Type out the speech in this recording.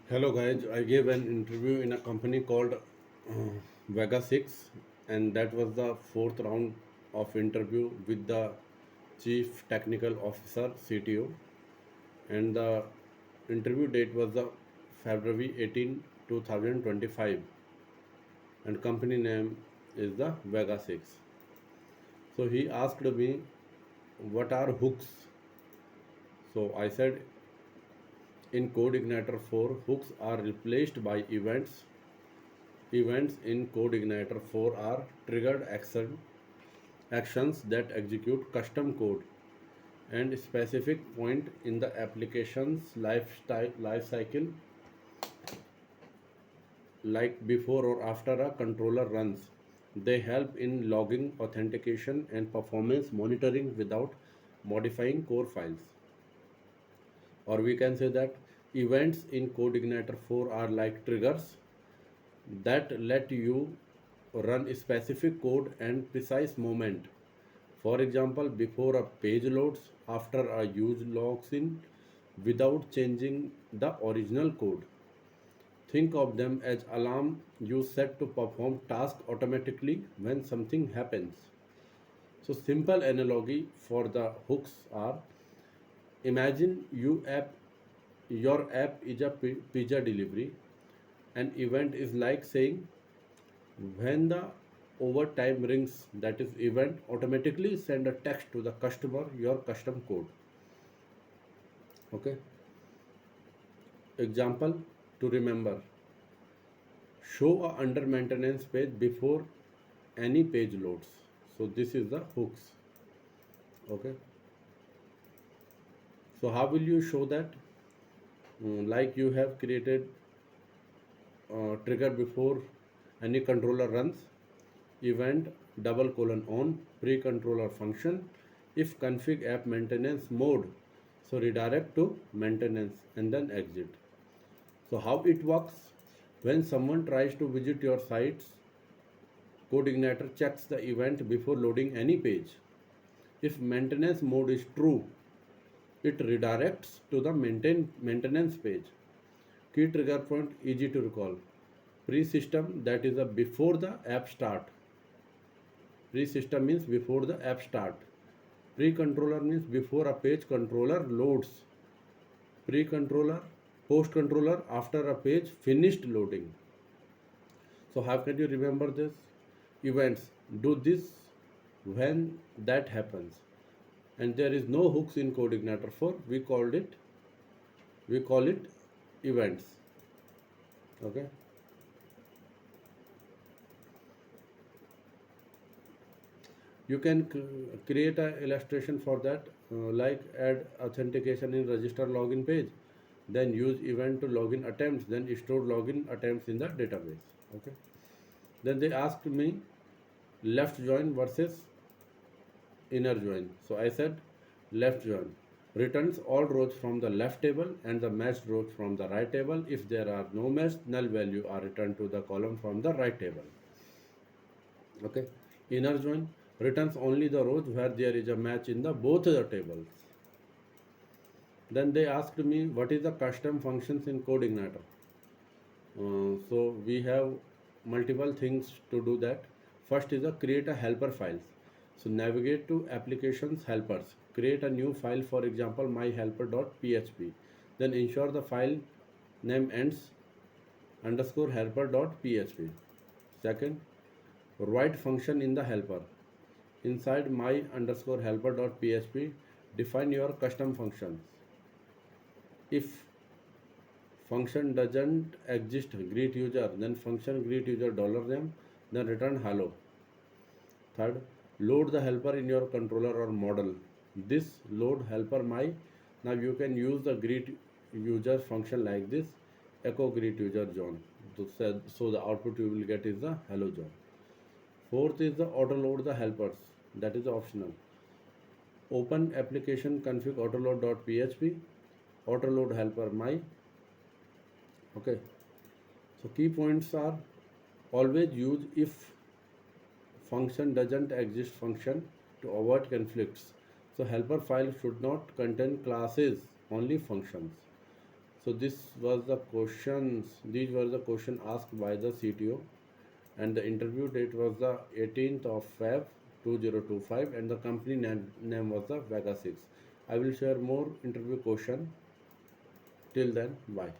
Hello guys, I gave an interview in a company called Vega 6, and that was the fourth round of interview with the Chief Technical Officer CTO, and the interview date was the February 18, 2025, and company name is the Vega 6. So he asked me what are hooks. So I said in CodeIgniter 4 hooks are replaced by events. Events in CodeIgniter 4 are triggered actions that execute custom code and specific point in the application's life cycle, like before or after a controller runs. They help in logging, authentication, and performance monitoring without modifying core files. Or we can say that events in CodeIgniter 4 are like triggers that let you run specific code and precise moment. For example, before a page loads, after a user logs in, without changing the original code. Think of them as alarm you set to perform task automatically when something happens. So simple analogy for the hooks are: imagine your app is a pizza delivery. An event is like saying when the overtime rings, that is event automatically send a text to the customer your custom code. Okay. Example to remember: show a under maintenance page before any page loads. So this is the hooks. Okay. So how will you show that? Like you have created trigger before any controller runs, event double colon on pre-controller function if config app maintenance mode, so redirect to maintenance and then exit. So how it works: when someone tries to visit your sites, CodeIgniter checks the event before loading any page. If maintenance mode is true, it redirects to the maintenance page. Key trigger point easy to recall: pre-system, that is a before the app start. Pre-system means before the app start. Pre-controller means before a page controller loads. Pre-controller, post-controller after a page finished loading. So how can you remember this? Events do this when that happens. And there is no hooks in CodeIgniter 4. We call it events. Okay. You can create an illustration for that, like add authentication in register login page, then use event to login attempts, then store login attempts in the database. Okay. Then they asked me left join versus inner join. So I said left join returns all rows from the left table and the matched rows from the right table. If there are no matched, null value are returned to the column from the right table. Okay. Inner join returns only the rows where there is a match in the both the tables. Then they asked me what is the custom functions in CodeIgniter. So we have multiple things to do that. First is a create a helper files. So navigate to applications helpers. Create a new file, for example myhelper.php. Then ensure the file name ends underscore helper.php. Second, write function in the helper. Inside my underscore helper.php, define your custom functions. If function doesn't exist, greet user, then function greet user $name, then return hello. Third, load the helper in your controller or model. This load helper my. Now you can use the greet user function like this: echo greet user John. So the output you will get is the hello John. Fourth is the auto load the helpers. That is optional. Open application config autoload.php, autoload helper my. Okay. So key points are: always use if function doesn't exist function to avoid conflicts. So helper file should not contain classes, only functions. So this was the questions. These were the question asked by the CTO, and the interview date was the 18th of Feb 2025, and the company name was the Vega 6. I will share more interview question. Till then, bye.